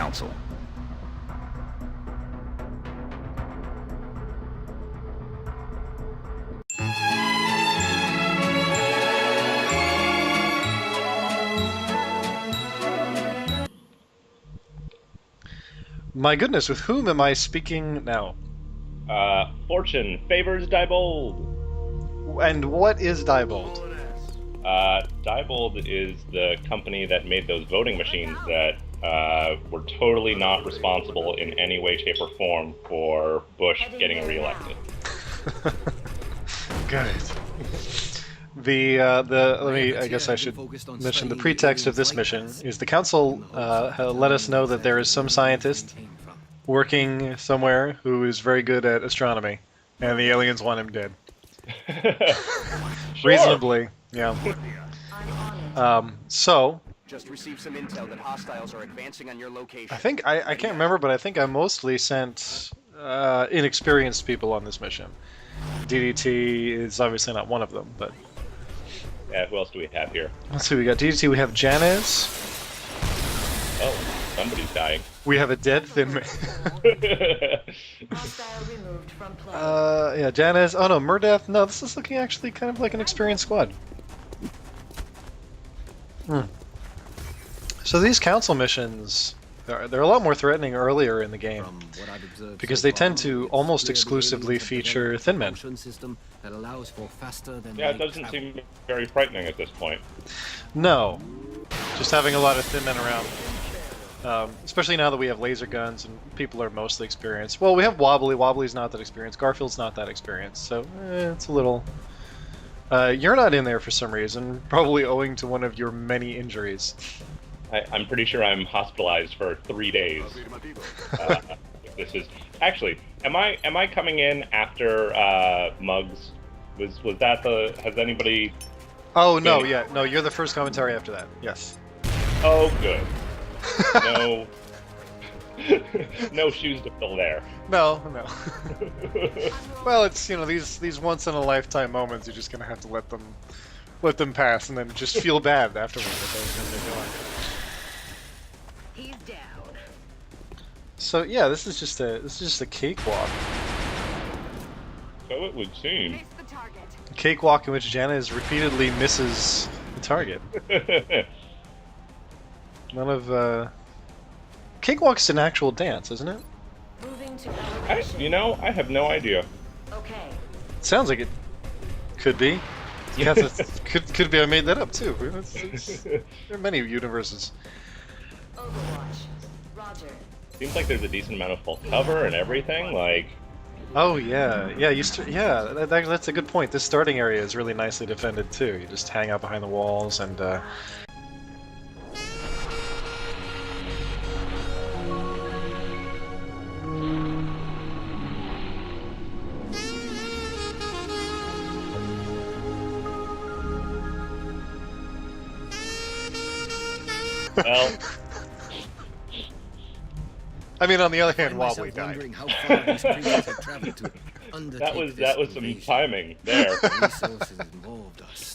Council. My goodness, with whom am I speaking now? Fortune favors Diebold. And what is Diebold? Diebold is the company that made those voting machines that were totally not responsible in any way, shape, or form for Bush getting reelected. Good. I guess I should mention the pretext of this mission is the council let us know that there is some scientist working somewhere who is very good at astronomy, and the aliens want him dead. Sure. Reasonably, yeah. So Just received some intel that hostiles are advancing on your location. I think I can't remember, but I think I mostly sent inexperienced people on this mission. DDT is obviously not one of them, but Yeah, who else do we have here? let's see. We got DDT. We have Janez. Oh, somebody's dying. We have a dead Thin Man. Yeah, Janez. Oh no, Murdeath. No, this is looking actually kind of like an experienced squad. So these council missions, they're a lot more threatening earlier in the game because they tend to almost exclusively feature Thin Men. Yeah, it doesn't seem very frightening at this point. No, just having a lot of Thin Men around. Especially now that we have laser guns and people are mostly experienced. Well, we have Wobbly. Wobbly's not that experienced. Garfield's not that experienced. So it's a little... you're not in there for some reason, probably owing to one of your many injuries. I'm pretty sure I'm hospitalized for 3 days. This is actually. Am I coming in after Muggs? Was that the? Has anybody? Oh no, yeah, no. You're the first commentary after that. Yes. Oh, good. No. No shoes to fill there. No. Well, it's these once in a lifetime moments. You're just gonna have to let them pass, and then just feel bad afterward that they're doing. He's down. So yeah, this is just a cakewalk. So it would seem. Miss the target. A cakewalk in which Janez repeatedly misses the target. None of cakewalk's an actual dance, isn't it? Moving to I have no idea. Okay. Sounds like it could be. Yeah, could be. I made that up too. There are many universes. Overwatch. Roger. Seems like there's a decent amount of full cover and everything. Like, Oh yeah. That's a good point. This starting area is really nicely defended too. You just hang out behind the walls and. well, I mean, on the other hand, Wobbly died. that was some timing there.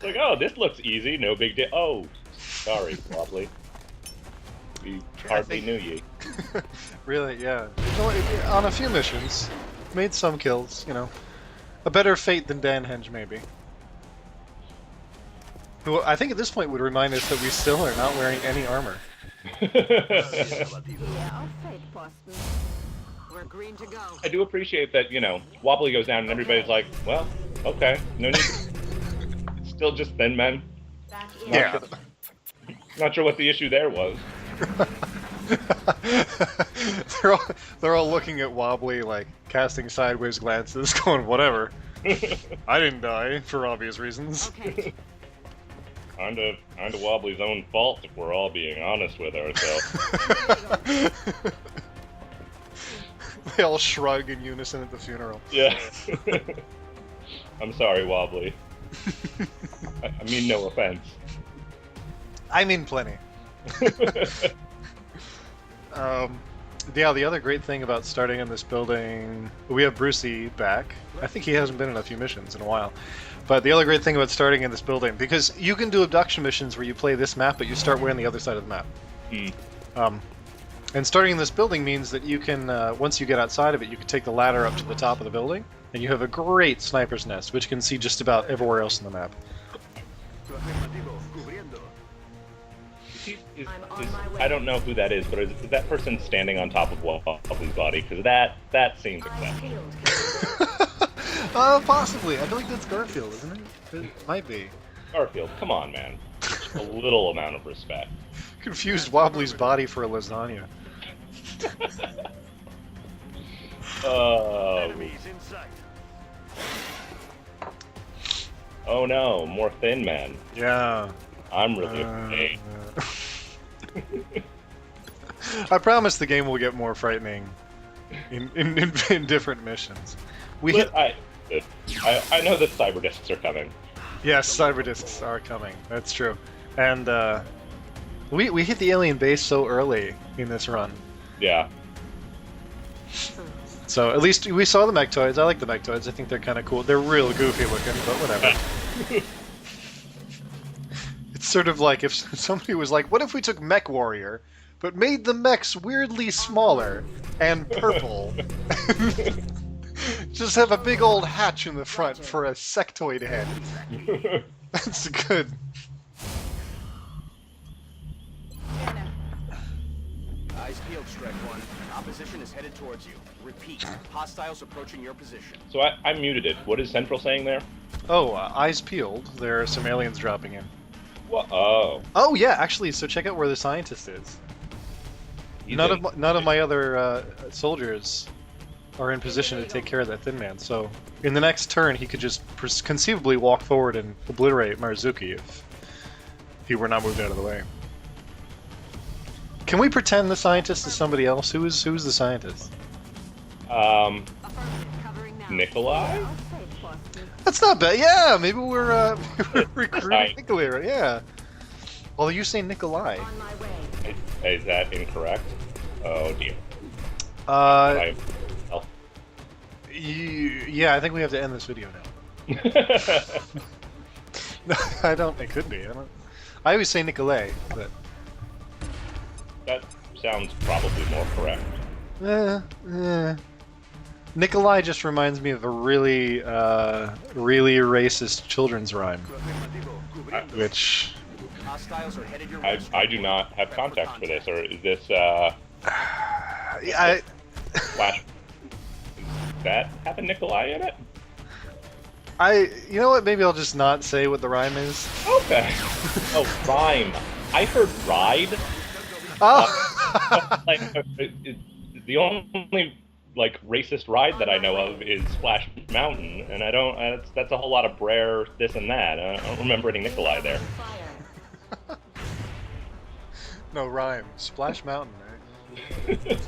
Like, oh, this looks easy, no big deal. Oh, sorry, Wobbly. We hardly knew ye. Really, yeah. On a few missions, made some kills. A better fate than Dan Henge, maybe. Who I think at this point would remind us that we still are not wearing any armor. We're green to go. I do appreciate that, Wobbly goes down and everybody's like, well, okay, no need. Still just Thin Men. Back in. Yeah. Not sure what the issue there was. they're all looking at Wobbly, like, casting sideways glances, going, whatever. I didn't die, for obvious reasons. Okay. Kind of Wobbly's own fault if we're all being honest with ourselves. They all shrug in unison at the funeral. Yeah. I'm sorry, Wobbly. I mean no offense. I mean plenty. Yeah, the other great thing about starting in this building, we have Brucey back. I think he hasn't been in a few missions in a while. But the other great thing about starting in this building, because you can do abduction missions where you play this map, but you start way on the other side of the map. And starting in this building means that you can, once you get outside of it, you can take the ladder up to the top of the building, and you have a great sniper's nest, which can see just about everywhere else on the map. I don't know who that is, but is that person standing on top of Wobbly's body? Because that seems acceptable. Possibly. I feel like that's Garfield, isn't it? It might be. Garfield, come on, man. Just a little amount of respect. Confused Wobbly's body for a lasagna. Oh no, more thin men. Yeah. I'm really afraid. I promise the game will get more frightening in different missions. I know that cyber discs are coming. Yes, cyber discs are coming. That's true. And we hit the alien base so early in this run. Yeah. So at least we saw the mechtoids. I like the mechtoids. I think they're kind of cool. They're real goofy looking, but whatever. It's sort of like if somebody was like, what if we took Mech Warrior, but made the mechs weirdly smaller and purple? Just have a big old hatch in the front for a sectoid head. That's good. Eyes peeled, Strike 1. Opposition is headed towards you. Repeat, hostiles approaching your position. So I muted it. What is Central saying there? Oh, eyes peeled. There are some aliens dropping in. What? Oh. Oh yeah, actually. So check out where the scientist is. None of my other soldiers are in position to take care of that thin man. So in the next turn, he could just conceivably walk forward and obliterate Marzuki if he were not moved out of the way. Can we pretend the scientist is somebody else? Who's the scientist? Nikolai? That's not bad. Yeah, maybe we're recruiting Nikolai. Right? Yeah. Well, you say Nikolai. Is that incorrect? Oh dear. Yeah, I think we have to end this video now. No, I don't. It could be. I always say Nikolai, but that sounds probably more correct. Nikolai just reminds me of a really, really racist children's rhyme, which I do not have context for this, or is this Flash? Does that have a Nikolai in it? You know what? Maybe I'll just not say what the rhyme is. Okay. Oh, rhyme. I heard ride. Oh. Like the only like racist ride that I know of is Splash Mountain, and I don't. That's a whole lot of Brer this and that. I don't remember any Nikolai there. No rhyme. Splash Mountain. Right?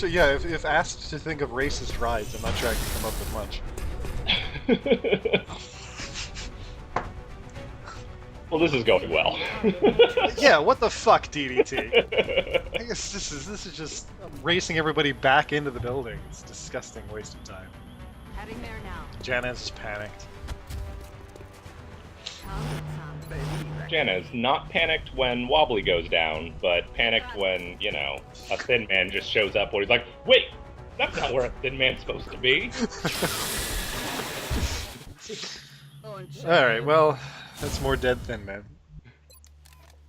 Yeah. If asked to think of racist rides, I'm not sure I can come up with much. Well, this is going well. Yeah, what the fuck, DDT? I guess this is just racing everybody back into the building. It's a disgusting waste of time. Heading there now. Janez is panicked. Janez, not panicked when Wobbly goes down, but panicked when, you know, a thin man just shows up where he's like, wait, that's not where a thin man's supposed to be. Alright, well, that's more dead thin man.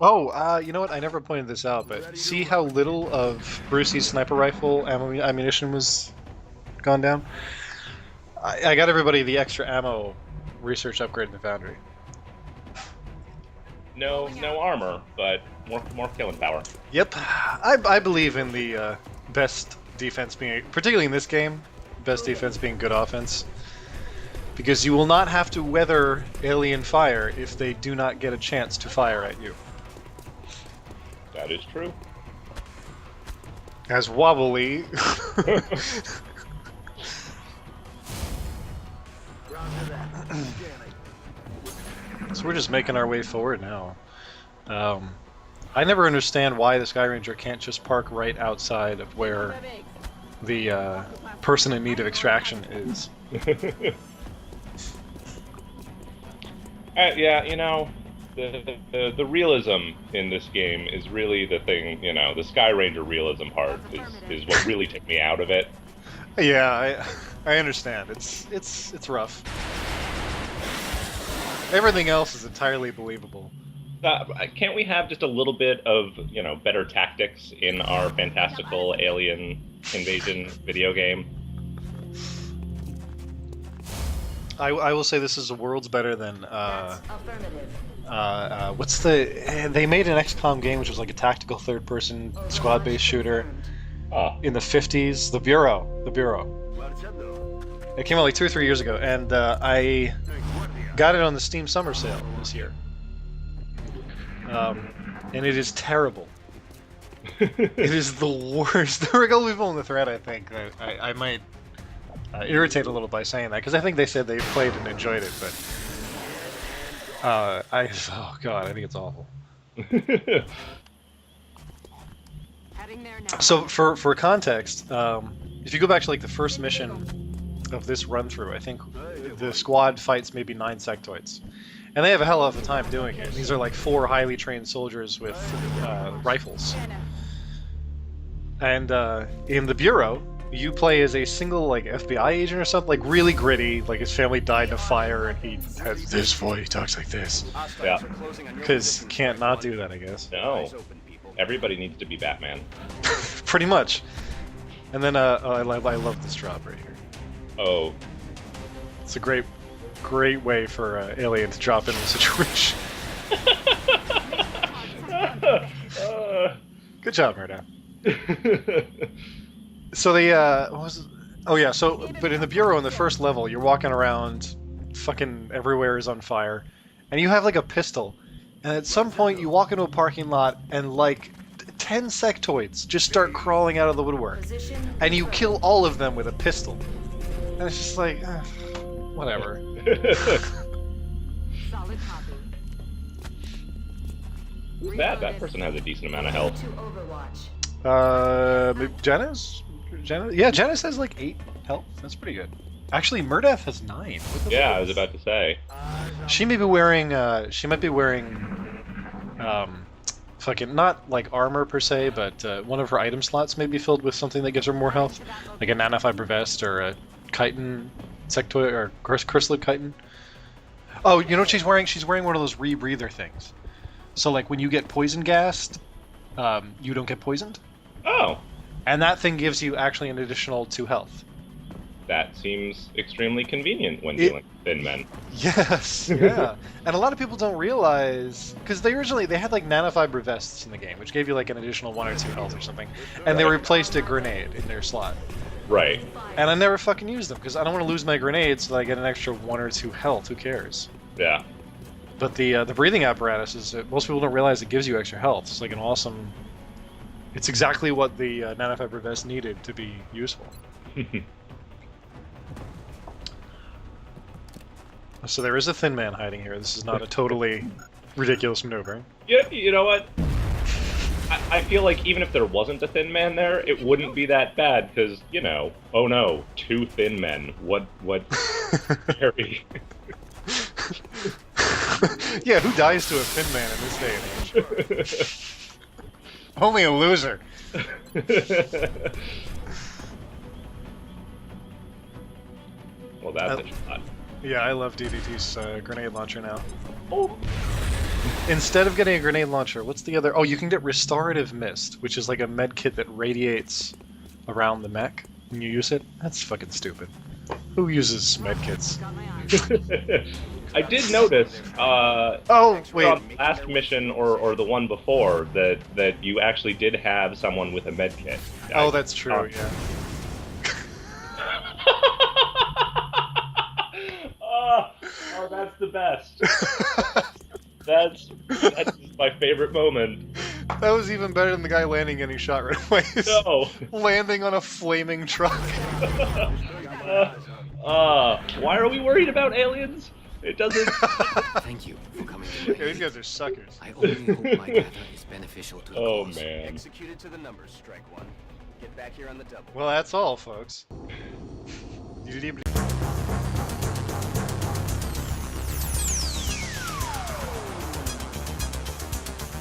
Oh, you know what? I never pointed this out, but see how little of Brucey's sniper rifle ammunition was gone down? I got everybody the extra ammo research upgrade in the foundry. No armor, but more killing power. Yep, I believe in the best defense being, particularly in this game, best defense being good offense. Because you will not have to weather alien fire if they do not get a chance to fire at you. That is true. As Wobbly... So we're just making our way forward now. I never understand why the Sky Ranger can't just park right outside of where the person in need of extraction is. Yeah, you know, the realism in this game is really the thing. You know, the Sky Ranger realism part is what really took me out of it. Yeah, I understand. It's rough. Everything else is entirely believable. Can't we have just a little bit of, you know, better tactics in our fantastical alien invasion video game? I will say this is worlds better than That's affirmative. what's the? They made an XCOM game which was like a tactical third-person squad-based shooter Confirmed. Oh, in the 50s. The Bureau. It came out like 2 or 3 years ago, and I got it on the Steam Summer Sale this year. And it is terrible. It is the worst. There were a couple people in the thread, I think. I might irritate a little by saying that, because I think they said they played and enjoyed it, but oh god, I think it's awful. Heading there now. So for context, if you go back to like the first mission of this run through, I think the squad fights maybe 9 sectoids, and they have a hell of a time doing it. These are like 4 highly trained soldiers with rifles, and in the Bureau, you play as a single like FBI agent or something, like really gritty. Like his family died in a fire, and he has this voice. He talks like this. Yeah. Because can't not do that, I guess. No. Everybody needs to be Batman. Pretty much. And then I love this drop right here. Oh, It's a great way for Alien to drop into the situation. Good job, Murdoch. So they what was it? Oh yeah, so but in the Bureau in the first level, you're walking around, fucking everywhere is on fire, and you have like a pistol. And at some point, you walk into a parking lot, and like 10 sectoids just start crawling out of the woodwork, Position. and you kill all of them with a pistol. And it's just like, whatever. Solid copy. who's that? That person has a decent amount of health. To Overwatch. Janice? Yeah, Janice has like 8 health. That's pretty good. Actually, Murdath has 9. What the Yeah, fuck? I was about to say. She may be wearing. She might be wearing. Fucking not like armor per se, but one of her item slots may be filled with something that gives her more health, like a nanofiber vest or a chitin sectoid or chrysalid chitin. Oh, you know what she's wearing? She's wearing one of those rebreather things. So like when you get poison gassed, you don't get poisoned, Oh, and that thing gives you actually an additional 2 health. that seems extremely convenient when dealing with thin men. Yes, yeah. And a lot of people don't realize, because they had like nanofiber vests in the game, which gave you like an additional 1 or 2 health or something, and they replaced a grenade in their slot. Right. And I never fucking used them, because I don't want to lose my grenades so that I get an extra 1 or 2 health, who cares? Yeah. But the breathing apparatus is, most people don't realize it gives you extra health. It's like an awesome, it's exactly what the nanofiber vest needed to be useful. So there is a thin man hiding here. This is not a totally ridiculous maneuver. Yeah, you know what? I feel like even if there wasn't a thin man there, it wouldn't be that bad, because, you know, oh no, 2 thin men. What scary. Yeah, who dies to a thin man in this day and age? Only a loser. Well, that's a shot. Yeah, I love DDT's grenade launcher now. Oh. Instead of getting a grenade launcher, what's the other? Oh, you can get Restorative Mist, which is like a med kit that radiates around the mech when you use it. That's fucking stupid. Who uses med kits? Got my eye. I did notice, Oh, wait. on the last mission or the one before, that you actually did have someone with a med kit. Oh, that's true, yeah. Oh, that's the best. That's my favorite moment. That was even better than the guy landing getting shot right away. No. Landing on a flaming truck. Why are we worried about aliens? It doesn't. Thank you for coming Yeah, to these guys are suckers. I only hope my data is beneficial to the Oh cause. man. Executed to the numbers, Strike One. Get back here on the double. Well, that's all, folks. WDDP